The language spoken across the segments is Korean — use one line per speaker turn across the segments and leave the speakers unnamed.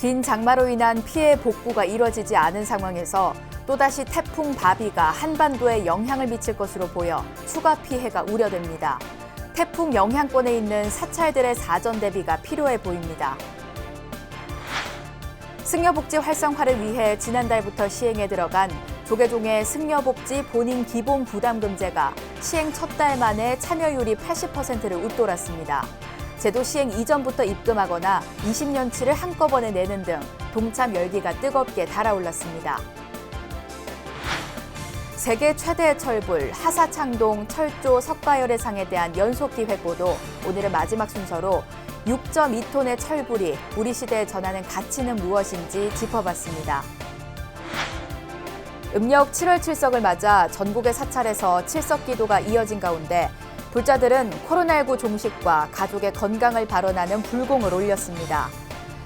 긴 장마로 인한 피해 복구가 이뤄지지 않은 상황에서 또다시 태풍 바비가 한반도에 영향을 미칠 것으로 보여 추가 피해가 우려됩니다. 태풍 영향권에 있는 사찰들의 사전 대비가 필요해 보입니다. 승려복지 활성화를 위해 지난달부터 시행에 들어간 조계종의 승려복지 본인 기본 부담금제가 시행 첫 달 만에 참여율이 80%를 웃돌았습니다. 제도 시행 이전부터 입금하거나 20년치를 한꺼번에 내는 등 동참 열기가 뜨겁게 달아올랐습니다. 세계 최대 철불 하사창동 철조 석가열애상에 대한 연속기획보도 오늘의 마지막 순서로 6.2톤의 철불이 우리 시대에 전하는 가치는 무엇인지 짚어봤습니다. 음력 7월 7석을 맞아 전국의 사찰에서 칠석 기도가 이어진 가운데 불자들은 코로나19 종식과 가족의 건강을 발언하는 불공을 올렸습니다.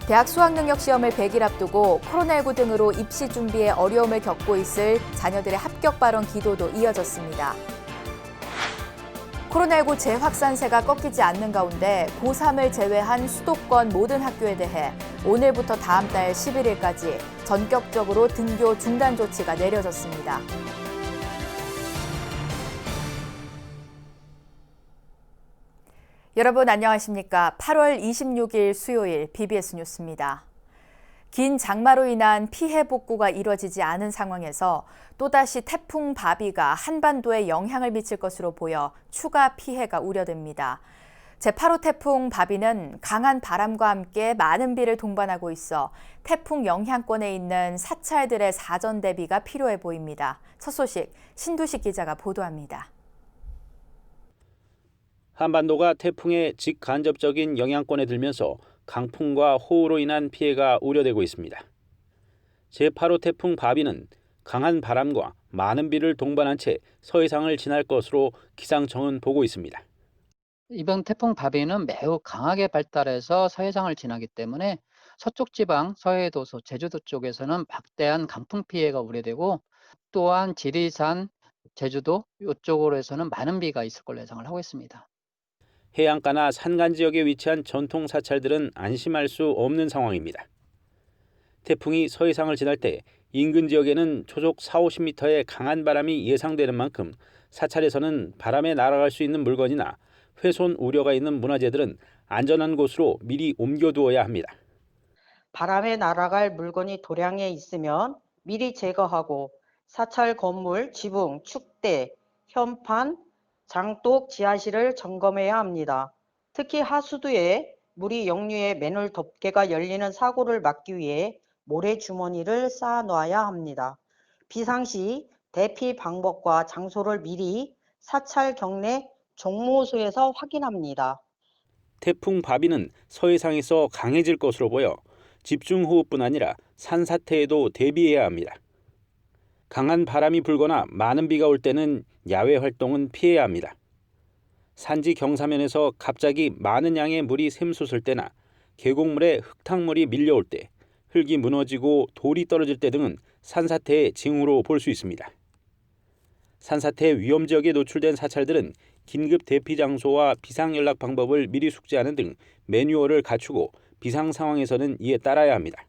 대학 수학능력 시험을 100일 앞두고 코로나19 등으로 입시 준비에 어려움을 겪고 있을 자녀들의 합격 발언 기도도 이어졌습니다. 코로나19 재확산세가 꺾이지 않는 가운데 고3을 제외한 수도권 모든 학교에 대해 오늘부터 다음 달 11일까지 전격적으로 등교 중단 조치가 내려졌습니다. 여러분 안녕하십니까? 8월 26일 수요일 BBS 뉴스입니다. 긴 장마로 인한 피해 복구가 이뤄지지 않은 상황에서 또다시 태풍 바비가 한반도에 영향을 미칠 것으로 보여 추가 피해가 우려됩니다. 제8호 태풍 바비는 강한 바람과 함께 많은 비를 동반하고 있어 태풍 영향권에 있는 사찰들의 사전 대비가 필요해 보입니다. 첫 소식 신두식 기자가 보도합니다.
한반도가 태풍의 직간접적인 영향권에 들면서 강풍과 호우로 인한 피해가 우려되고 있습니다. 제8호 태풍 바비는 강한 바람과 많은 비를 동반한 채 서해상을 지날 것으로 기상청은 보고 있습니다.
이번 태풍 바비는 매우 강하게 발달해서 서해상을 지나기 때문에 서쪽 지방, 서해도서, 제주도 쪽에서는 막대한 강풍 피해가 우려되고 또한 지리산, 제주도 이쪽으로 해서는 많은 비가 있을 걸로 예상을 하고 있습니다.
해안가나 산간 지역에 위치한 전통 사찰들은 안심할 수 없는 상황입니다. 태풍이 서해상을 지날 때 인근 지역에는 초속 40-50m의 강한 바람이 예상되는 만큼 사찰에서는 바람에 날아갈 수 있는 물건이나 훼손 우려가 있는 문화재들은 안전한 곳으로 미리 옮겨두어야 합니다.
바람에 날아갈 물건이 도량에 있으면 미리 제거하고 사찰 건물, 지붕, 축대, 현판, 장독, 지하실을 점검해야 합니다. 특히 하수도에 물이 역류해 맨홀 덮개가 열리는 사고를 막기 위해 모래주머니를 쌓아놔야 합니다. 비상시 대피 방법과 장소를 미리 사찰 경내 종무소에서 확인합니다.
태풍 바비는 서해상에서 강해질 것으로 보여 집중호우뿐 아니라 산사태에도 대비해야 합니다. 강한 바람이 불거나 많은 비가 올 때는 야외 활동은 피해야 합니다. 산지 경사면에서 갑자기 많은 양의 물이 샘솟을 때나 계곡물에 흙탕물이 밀려올 때, 흙이 무너지고 돌이 떨어질 때 등은 산사태의 징후로 볼 수 있습니다. 산사태 위험 지역에 노출된 사찰들은 긴급 대피 장소와 비상 연락 방법을 미리 숙지하는 등 매뉴얼을 갖추고 비상 상황에서는 이에 따라야 합니다.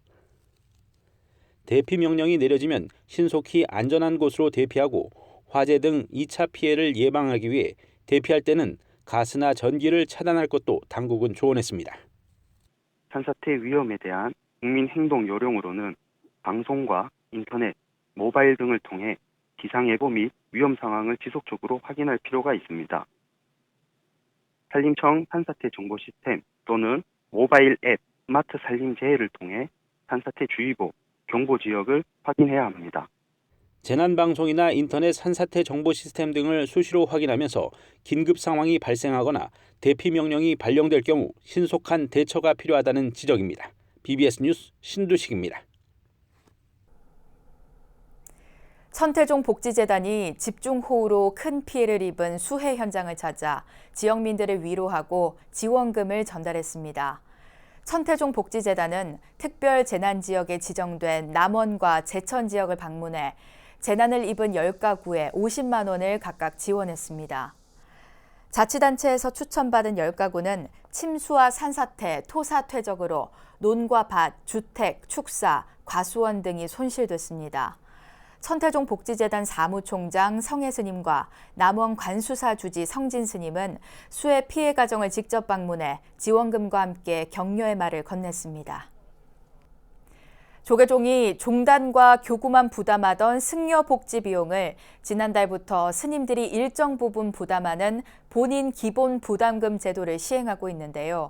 대피 명령이 내려지면 신속히 안전한 곳으로 대피하고 화재 등 2차 피해를 예방하기 위해 대피할 때는 가스나 전기를 차단할 것도 당국은 조언했습니다.
산사태 위험에 대한 국민 행동 요령으로는 방송과 인터넷, 모바일 등을 통해 기상예보 및 위험 상황을 지속적으로 확인할 필요가 있습니다. 산림청 산사태 정보 시스템 또는 모바일 앱 스마트 산림 제해를 통해 산사태 주의보, 경보 지역을 확인해야 합니다.
재난방송이나 인터넷 산사태 정보 시스템 등을 수시로 확인하면서 긴급 상황이 발생하거나 대피 명령이 발령될 경우 신속한 대처가 필요하다는 지적입니다. BBS 뉴스 신두식입니다.
천태종 복지재단이 집중호우로 큰 피해를 입은 수해 현장을 찾아 지역민들을 위로하고 지원금을 전달했습니다. 천태종 복지재단은 특별 재난지역에 지정된 남원과 제천 지역을 방문해 재난을 입은 10가구에 50만 원을 각각 지원했습니다. 자치단체에서 추천받은 10가구는 침수와 산사태, 토사 퇴적으로 논과 밭, 주택, 축사, 과수원 등이 손실됐습니다. 천태종 복지재단 사무총장 성혜스님과 남원 관수사 주지 성진스님은 수해 피해 가정을 직접 방문해 지원금과 함께 격려의 말을 건넸습니다. 조계종이 종단과 교구만 부담하던 승려 복지 비용을 지난달부터 스님들이 일정 부분 부담하는 본인 기본 부담금 제도를 시행하고 있는데요.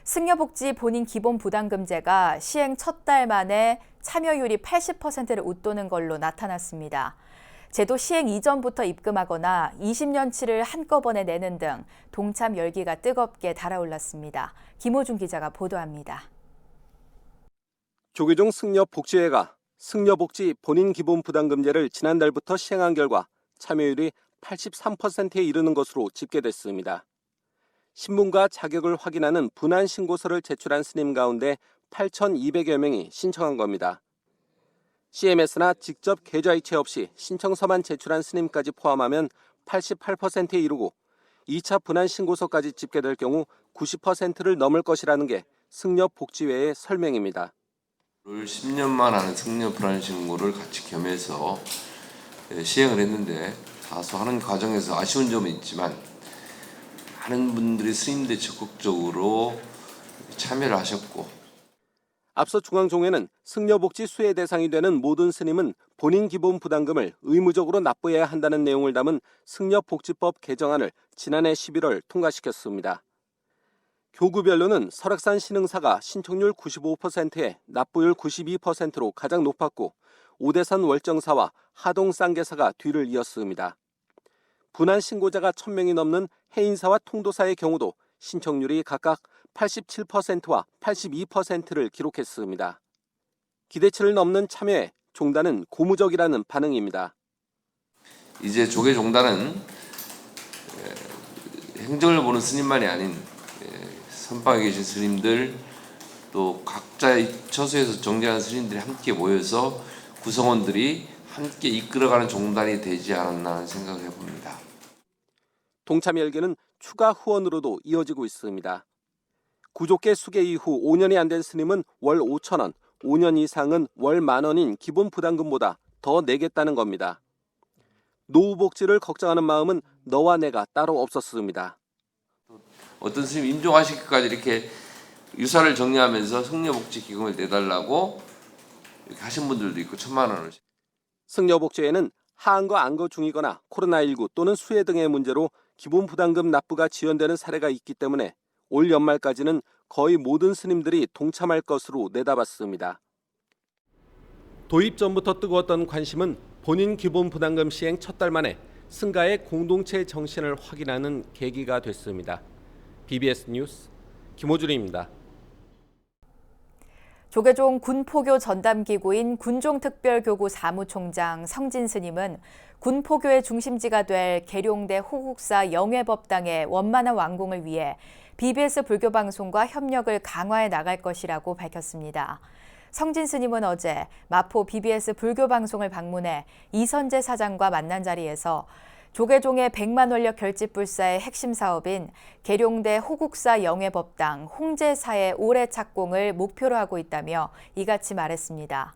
승려복지 본인 기본 부담금제가 시행 첫 달 만에 참여율이 80%를 웃도는 걸로 나타났습니다. 제도 시행 이전부터 입금하거나 20년치를 한꺼번에 내는 등 동참 열기가 뜨겁게 달아올랐습니다. 김호준 기자가 보도합니다.
조계종 승려복지회가 승려복지 본인 기본 부담금제를 지난달부터 시행한 결과 참여율이 83%에 이르는 것으로 집계됐습니다. 신분과 자격을 확인하는 분한 신고서를 제출한 스님 가운데 8,200여 명이 신청한 겁니다. CMS나 직접 계좌이체 없이 신청서만 제출한 스님까지 포함하면 88%에 이르고 2차 분한 신고서까지 집계될 경우 90%를 넘을 것이라는 게 승려복지회의 설명입니다.
10년만 하는 승려 불안 신고를 같이 겸해서 시행을 했는데 다소 하는 과정에서 아쉬운 점은 있지만 많은 분들이 스님들이 적극적으로 참여를 하셨고,
앞서 중앙종회는 승려복지 수혜 대상이 되는 모든 스님은 본인 기본 부담금을 의무적으로 납부해야 한다는 내용을 담은 승려복지법 개정안을 지난해 11월 통과시켰습니다. 교구별로는 설악산 신흥사가 신청률 95%에 납부율 92%로 가장 높았고 오대산 월정사와 하동 쌍계사가 뒤를 이었습니다. 분한 신고자가 1,000명이 넘는 해인사와 통도사의 경우도 신청률이 각각 87%와 82%를 기록했습니다. 기대치를 넘는 참여에 종단은 고무적이라는 반응입니다.
이제 조계종단은 행정을 보는 스님만이 아닌 선방에 계신 스님들, 또 각자의 처소에서 정제하는 스님들이 함께 모여서 구성원들이 함께 이끌어가는 종단이 되지 않았나 하는 생각을 해봅니다.
동참 열기는 추가 후원으로도 이어지고 있습니다. 구족계 수계 이후 5년이 안 된 스님은 월 5,000원, 5년 이상은 월 10,000원인 기본 부담금보다 더 내겠다는 겁니다. 노후 복지를 걱정하는 마음은 너와 내가 따로 없었습니다.
어떤 스님 임종하시기까지 이렇게 유사를 정리하면서 승려복지 기금을 내달라고 이렇게 하신 분들도 있고 1,000만 원을.
승려복지회는 하한거 안거 중이거나 코로나19 또는 수해 등의 문제로 기본 부담금 납부가 지연되는 사례가 있기 때문에 올 연말까지는 거의 모든 스님들이 동참할 것으로 내다봤습니다. 도입 전부터 뜨거웠던 관심은 본인 기본 부담금 시행 첫 달 만에 승가의 공동체 정신을 확인하는 계기가 됐습니다. BBS 뉴스 김호준입니다.
조계종 군포교 전담기구인 군종특별교구 사무총장 성진스님은 군포교의 중심지가 될 계룡대 호국사 영회법당의 원만한 완공을 위해 BBS 불교방송과 협력을 강화해 나갈 것이라고 밝혔습니다. 성진스님은 어제 마포 BBS 불교방송을 방문해 이선재 사장과 만난 자리에서 조계종의 100만 원력 결집불사의 핵심 사업인 계룡대 호국사 영회법당 홍제사의 올해 착공을 목표로 하고 있다며 이같이 말했습니다.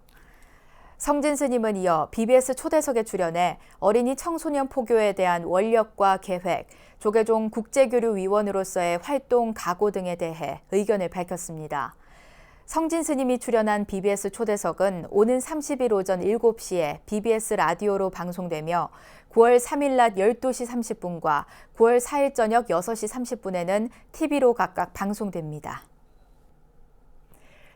성진 스님은 이어 BBS 초대석에 출연해 어린이 청소년 포교에 대한 원력과 계획, 조계종 국제교류위원으로서의 활동 각오 등에 대해 의견을 밝혔습니다. 성진 스님이 출연한 BBS 초대석은 오는 30일 오전 7시에 BBS 라디오로 방송되며 9월 3일 낮 12시 30분과 9월 4일 저녁 6시 30분에는 TV로 각각 방송됩니다.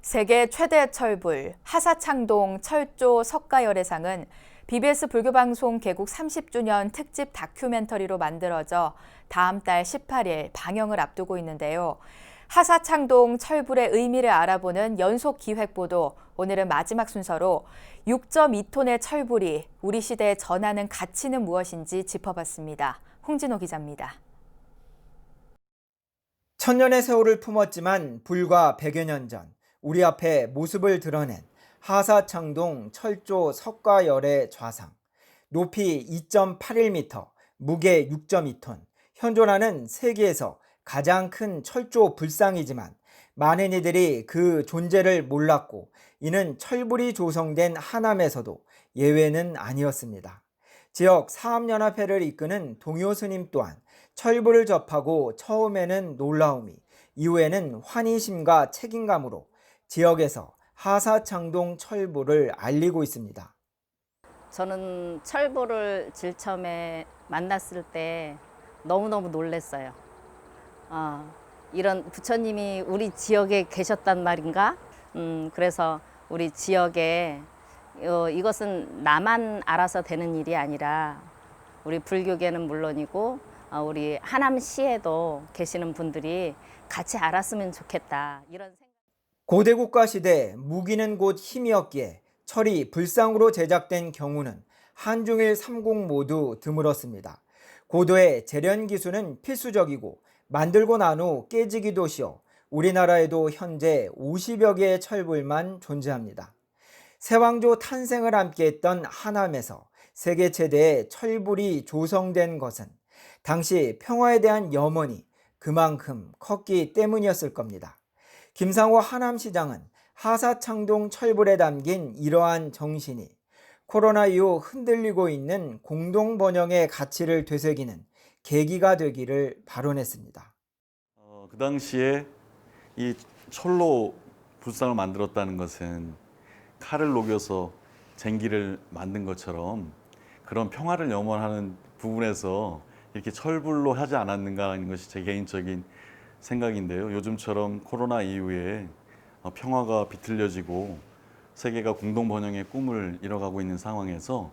세계 최대 철불 하사창동 철조 석가열애상은 BBS 불교방송 개국 30주년 특집 다큐멘터리로 만들어져 다음 달 18일 방영을 앞두고 있는데요. 하사창동 철불의 의미를 알아보는 연속 기획보도 오늘은 마지막 순서로 6.2톤의 철불이 우리 시대에 전하는 가치는 무엇인지 짚어봤습니다. 홍진호 기자입니다.
천년의 세월을 품었지만 불과 100여 년 전 우리 앞에 모습을 드러낸 하사창동 철조 석가열애 좌상. 높이 2.81m, 무게 6.2톤, 현존하는 세계에서 가장 큰 철조 불상이지만 많은 이들이 그 존재를 몰랐고 이는 철불이 조성된 하남에서도 예외는 아니었습니다. 지역 사업연합회를 이끄는 동요 스님 또한 철불을 접하고 처음에는 놀라움이, 이후에는 환희심과 책임감으로 지역에서 하사창동 철불을 알리고 있습니다.
저는 철불을 제일 처음에 만났을 때 너무너무 놀랐어요. 이런 부처님이 우리 지역에 계셨단 말인가? 그래서 우리 지역에 이것은 나만 알아서 되는 일이 아니라 우리 불교계는 물론이고 우리 하남시에도 계시는 분들이 같이 알았으면 좋겠다. 이런 생각.
고대국가 시대 무기는 곧 힘이었기에 철이 불상으로 제작된 경우는 한중일 삼국 모두 드물었습니다. 고도의 재련 기술은 필수적이고 만들고 난 후 깨지기도 쉬워 우리나라에도 현재 50여 개의 철불만 존재합니다. 세왕조 탄생을 함께했던 하남에서 세계 최대의 철불이 조성된 것은 당시 평화에 대한 염원이 그만큼 컸기 때문이었을 겁니다. 김상호 하남시장은 하사창동 철불에 담긴 이러한 정신이 코로나 이후 흔들리고 있는 공동번영의 가치를 되새기는 계기가 되기를 발언했습니다.
그 당시에 이 철로 불상을 만들었다는 것은 칼을 녹여서 쟁기를 만든 것처럼 그런 평화를 염원하는 부분에서 이렇게 철불로 하지 않았는가 하는 것이 제 개인적인 생각인데요. 요즘처럼 코로나 이후에 평화가 비틀려지고 세계가 공동번영의 꿈을 이뤄가고 있는 상황에서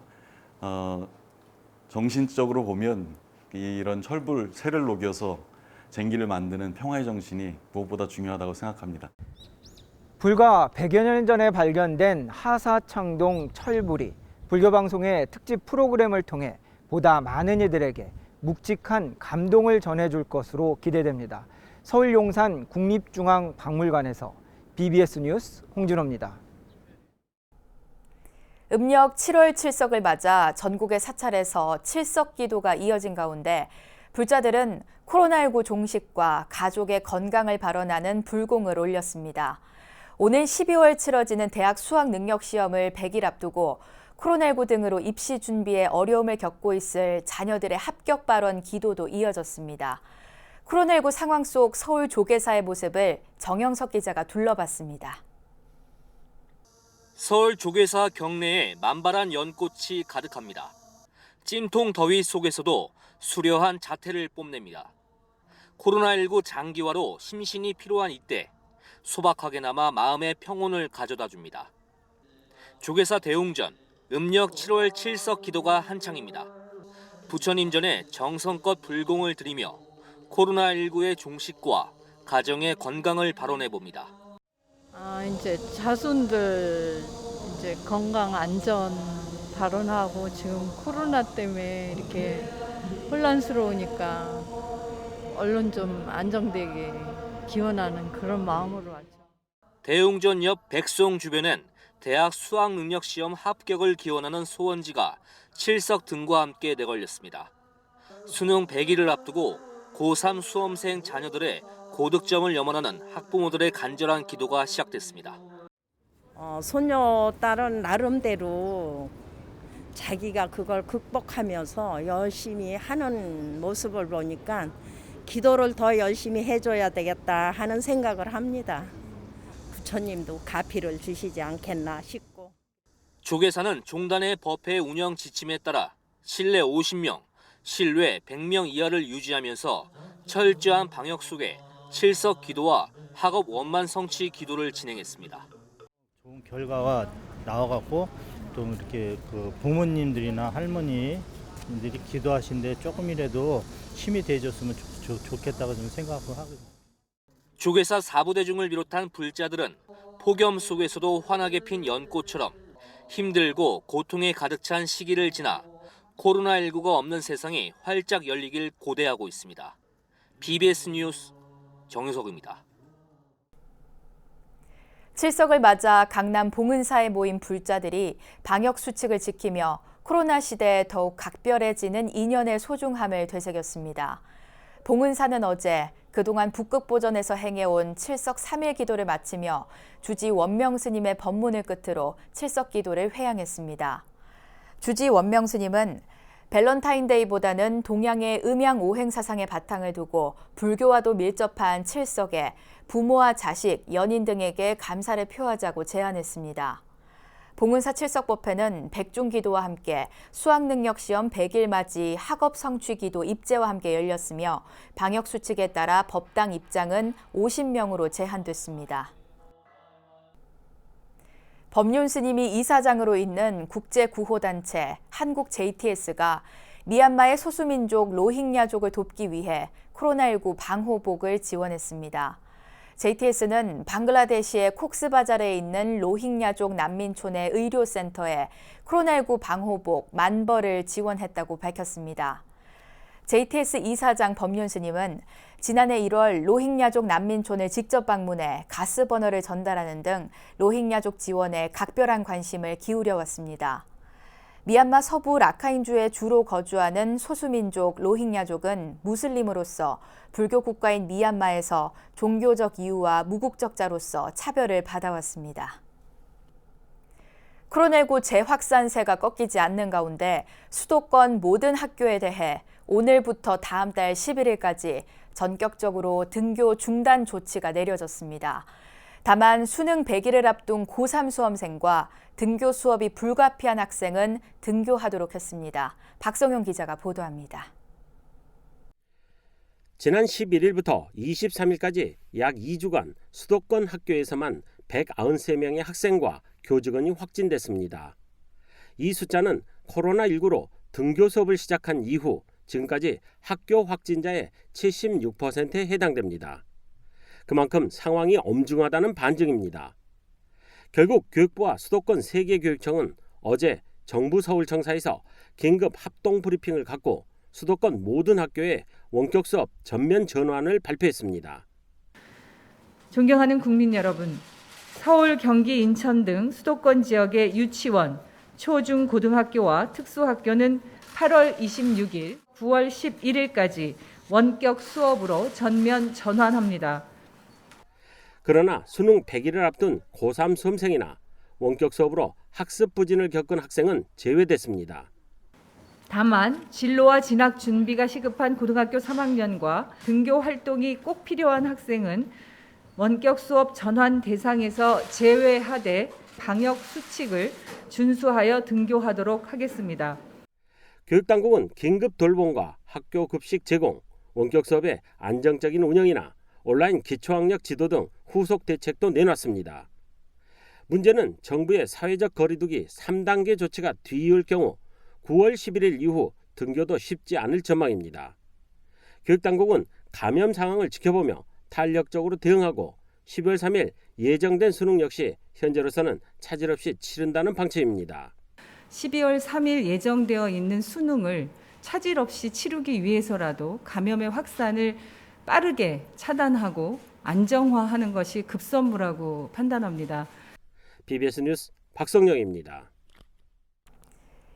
정신적으로 보면 이런 철불, 쇠를 녹여서 쟁기를 만드는 평화의 정신이 무엇보다 중요하다고 생각합니다.
불과 100여 년 전에 발견된 하사창동 철불이 불교방송의 특집 프로그램을 통해 보다 많은 이들에게 묵직한 감동을 전해줄 것으로 기대됩니다. 서울 용산 국립중앙박물관에서 BBS 뉴스 홍준호입니다.
음력 7월 7석을 맞아 전국의 사찰에서 7석 기도가 이어진 가운데 불자들은 코로나19 종식과 가족의 건강을 발언하는 불공을 올렸습니다. 오는 12월 치러지는 대학 수학능력시험을 100일 앞두고 코로나19 등으로 입시 준비에 어려움을 겪고 있을 자녀들의 합격 발언 기도도 이어졌습니다. 코로나19 상황 속 서울 조계사의 모습을 정영석 기자가 둘러봤습니다.
서울 조계사 경내에 만발한 연꽃이 가득합니다. 찐통 더위 속에서도 수려한 자태를 뽐냅니다. 코로나19 장기화로 심신이 피로한 이때 소박하게나마 마음의 평온을 가져다 줍니다. 조계사 대웅전 음력 7월 7석 기도가 한창입니다. 부처님 전에 정성껏 불공을 드리며 코로나19의 종식과 가정의 건강을 발언해 봅니다.
이제 자손들 이제 건강 안전 발언하고 지금 코로나 때문에 이렇게 혼란스러우니까 얼른 좀 안정되게 기원하는 그런 마음으로 왔죠.
대웅전 옆 백송 주변엔 대학 수학능력시험 합격을 기원하는 소원지가 7석 등과 함께 내걸렸습니다. 수능 100일을 앞두고 고3 수험생 자녀들의 고득점을 염원하는 학부모들의 간절한 기도가 시작됐습니다.
손녀딸은 나름대로 자기가 그걸 극복하면서 열심히 하는 모습을 보니까 기도를 더 열심히 해줘야 되겠다 하는 생각을 합니다. 부처님도 가피를 주시지 않겠나 싶고.
조계사는 종단의 법회 운영 지침에 따라 실내 50명, 실외 100명 이하를 유지하면서 철저한 방역 속에 7석 기도와 학업 원만 성취 기도를 진행했습니다.
좋은 결과가 나와갖고 좀 이렇게 그 부모님들이나 할머니들이 기도하신데 조금이라도 힘이 돼줬으면 좋겠다고 좀 생각을 하거든요.
조계사 사부대중을 비롯한 불자들은 폭염 속에서도 환하게 핀 연꽃처럼 힘들고 고통에 가득 찬 시기를 지나 코로나19가 없는 세상이 활짝 열리길 고대하고 있습니다. BBS 뉴스 정유석입니다.
7석을 맞아 강남 봉은사에 모인 불자들이 방역 수칙을 지키며 코로나 시대에 더욱 각별해지는 인연의 소중함을 되새겼습니다. 봉은사는 어제 그동안 북극보전에서 행해온 칠석 3일 기도를 마치며 주지 원명 스님의 법문을 끝으로 칠석 기도를 회양했습니다. 주지 원명 스님은 밸런타인데이보다는 동양의 음양 오행 사상의 바탕을 두고 불교와도 밀접한 칠석에 부모와 자식, 연인 등에게 감사를 표하자고 제안했습니다. 봉은사 칠석법회는 백중기도와 함께 수학능력시험 100일 맞이 학업 성취기도 입제와 함께 열렸으며 방역수칙에 따라 법당 입장은 50명으로 제한됐습니다. 법륜 스님이 이사장으로 있는 국제구호단체 한국 JTS가 미얀마의 소수민족 로힝야족을 돕기 위해 코로나19 방호복을 지원했습니다. JTS는 방글라데시의 콕스바자르에 있는 로힝야족 난민촌의 의료센터에 코로나19 방호복 1000벌을 지원했다고 밝혔습니다. JTS 이사장 법륜 스님은 지난해 1월 로힝야족 난민촌을 직접 방문해 가스버너를 전달하는 등 로힝야족 지원에 각별한 관심을 기울여 왔습니다. 미얀마 서부 라카인주에 주로 거주하는 소수민족 로힝야족은 무슬림으로서 불교 국가인 미얀마에서 종교적 이유와 무국적자로서 차별을 받아왔습니다. 코로나19 재확산세가 꺾이지 않는 가운데 수도권 모든 학교에 대해 오늘부터 다음 달 11일까지 전격적으로 등교 중단 조치가 내려졌습니다. 다만 수능 100일을 앞둔 고3 수험생과 등교 수업이 불가피한 학생은 등교하도록 했습니다. 박성용 기자가 보도합니다.
지난 11일부터 23일까지 약 2주간 수도권 학교에서만 193명의 학생과 교직원이 확진됐습니다. 이 숫자는 코로나19로 등교 수업을 시작한 이후 지금까지 학교 확진자의 76%에 해당됩니다. 그만큼 상황이 엄중하다는 반증입니다. 결국 교육부와 수도권 3개 교육청은 어제 정부 서울청사에서 긴급 합동 브리핑을 갖고 수도권 모든 학교에 원격 수업 전면 전환을 발표했습니다.
존경하는 국민 여러분, 서울, 경기, 인천 등 수도권 지역의 유치원, 초, 중, 고등학교와 특수학교는 8월 26일, 9월 11일까지 원격 수업으로 전면 전환합니다.
그러나 수능 100일을 앞둔 고3 수험생이나 원격 수업으로 학습 부진을 겪은 학생은 제외됐습니다.
다만 진로와 진학 준비가 시급한 고등학교 3학년과 등교 활동이 꼭 필요한 학생은 원격 수업 전환 대상에서 제외하되 방역 수칙을 준수하여 등교하도록 하겠습니다.
교육당국은 긴급 돌봄과 학교 급식 제공, 원격 수업의 안정적인 운영이나 온라인 기초학력 지도 등 후속 대책도 내놨습니다. 문제는 정부의 사회적 거리두기 3단계 조치가 뒤이을 경우 9월 11일 이후 등교도 쉽지 않을 전망입니다. 교육당국은 감염 상황을 지켜보며 탄력적으로 대응하고 12월 3일 예정된 수능 역시 현재로서는 차질 없이 치른다는 방침입니다.
12월 3일 예정되어 있는 수능을 차질 없이 치르기 위해서라도 감염의 확산을 빠르게 차단하고 안정화하는 것이 급선무라고 판단합니다.
BBS 뉴스 박성영입니다.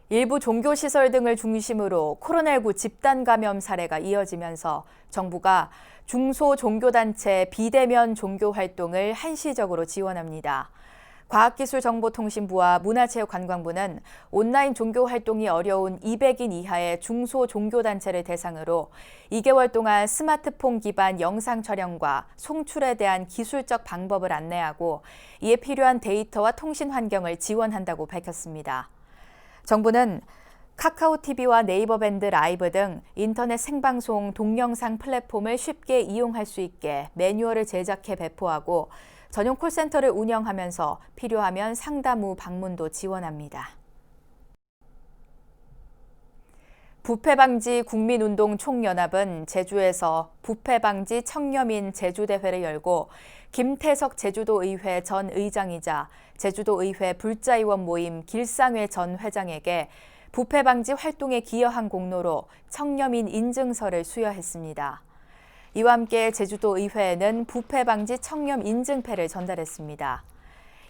일부 종교시설 등을 중심으로 코로나19 집단 감염 사례가 이어지면서 정부가 중소종교단체 비대면 종교활동을 한시적으로 지원합니다. 과학기술정보통신부와 문화체육관광부는 온라인 종교활동이 어려운 200인 이하의 중소종교단체를 대상으로 2개월 동안 스마트폰 기반 영상 촬영과 송출에 대한 기술적 방법을 안내하고 이에 필요한 데이터와 통신 환경을 지원한다고 밝혔습니다. 정부는 카카오TV와 네이버밴드 라이브 등 인터넷 생방송 동영상 플랫폼을 쉽게 이용할 수 있게 매뉴얼을 제작해 배포하고 전용 콜센터를 운영하면서 필요하면 상담 후 방문도 지원합니다. 부패방지 국민운동 총연합은 제주에서 부패방지 청렴인 제주대회를 열고 김태석 제주도의회 전 의장이자 제주도의회 불자의원 모임 길상회 전 회장에게 부패방지 활동에 기여한 공로로 청렴인 인증서를 수여했습니다. 이와 함께 제주도의회에는 부패방지 청렴 인증패를 전달했습니다.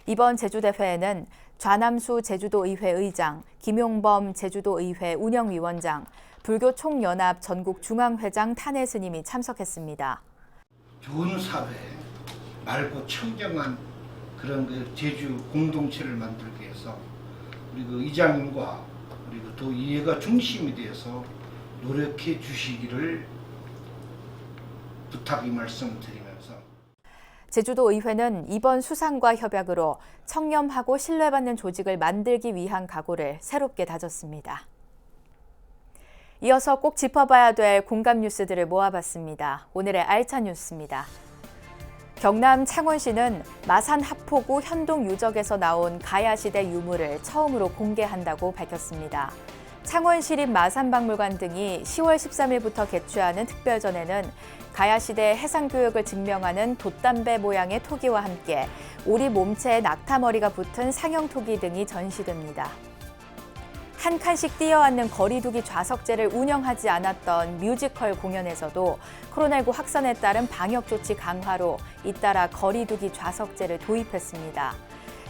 이번 제주대회에는 좌남수 제주도의회 의장, 김용범 제주도의회 운영위원장, 불교총연합 전국중앙회장 탄해 스님이 참석했습니다.
좋은 사회 맑고 청정한 그런 그 제주 공동체를 만들기 위해서 우리 그 이장님과 그리고 또 이해가 중심이 되어서 노력해 주시기를 부탁의 말씀드리면서
제주도 의회는 이번 수상과 협약으로 청렴하고 신뢰받는 조직을 만들기 위한 각오를 새롭게 다졌습니다. 이어서 꼭 짚어봐야 될 공감 뉴스들을 모아봤습니다. 오늘의 알찬 뉴스입니다. 경남 창원시는 마산 하포구 현동 유적에서 나온 가야시대 유물을 처음으로 공개한다고 밝혔습니다. 창원시립 마산박물관 등이 10월 13일부터 개최하는 특별전에는 가야시대 해상교역을 증명하는 돛담배 모양의 토기와 함께 오리 몸체에 낙타머리가 붙은 상형 토기 등이 전시됩니다. 한 칸씩 띄어앉는 거리두기 좌석제를 운영하지 않았던 뮤지컬 공연에서도 코로나19 확산에 따른 방역조치 강화로 잇따라 거리두기 좌석제를 도입했습니다.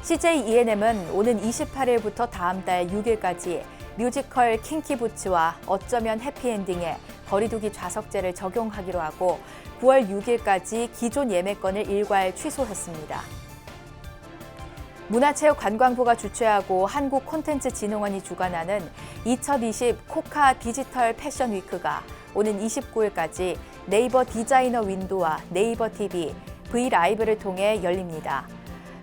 CJ E&M은 오는 28일부터 다음 달 6일까지 뮤지컬 킹키부츠와 어쩌면 해피엔딩에 거리두기 좌석제를 적용하기로 하고 9월 6일까지 기존 예매권을 일괄 취소했습니다. 문화체육관광부가 주최하고 한국콘텐츠진흥원이 주관하는 2020 코카 디지털 패션 위크가 오는 29일까지 네이버 디자이너 윈도와 네이버 TV, 브이라이브를 통해 열립니다.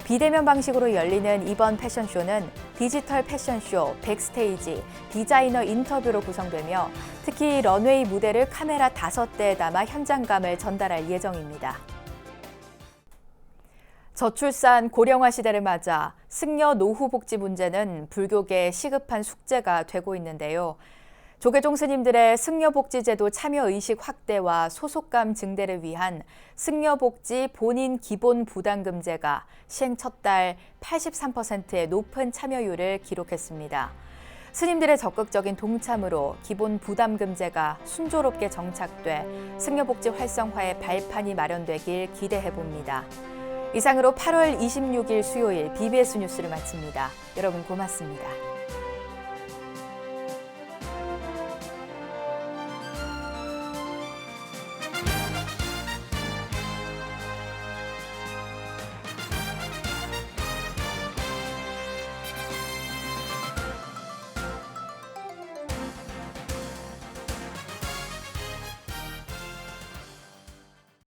비대면 방식으로 열리는 이번 패션쇼는 디지털 패션쇼, 백스테이지, 디자이너 인터뷰로 구성되며 특히 런웨이 무대를 카메라 5대에 담아 현장감을 전달할 예정입니다. 저출산 고령화 시대를 맞아 승려 노후 복지 문제는 불교계의 시급한 숙제가 되고 있는데요. 조계종 스님들의 승려복지제도 참여의식 확대와 소속감 증대를 위한 승려복지 본인 기본 부담금제가 시행 첫 달 83%의 높은 참여율을 기록했습니다. 스님들의 적극적인 동참으로 기본 부담금제가 순조롭게 정착돼 승려복지 활성화의 발판이 마련되길 기대해봅니다. 이상으로 8월 26일 수요일 BBS 뉴스를 마칩니다. 여러분 고맙습니다.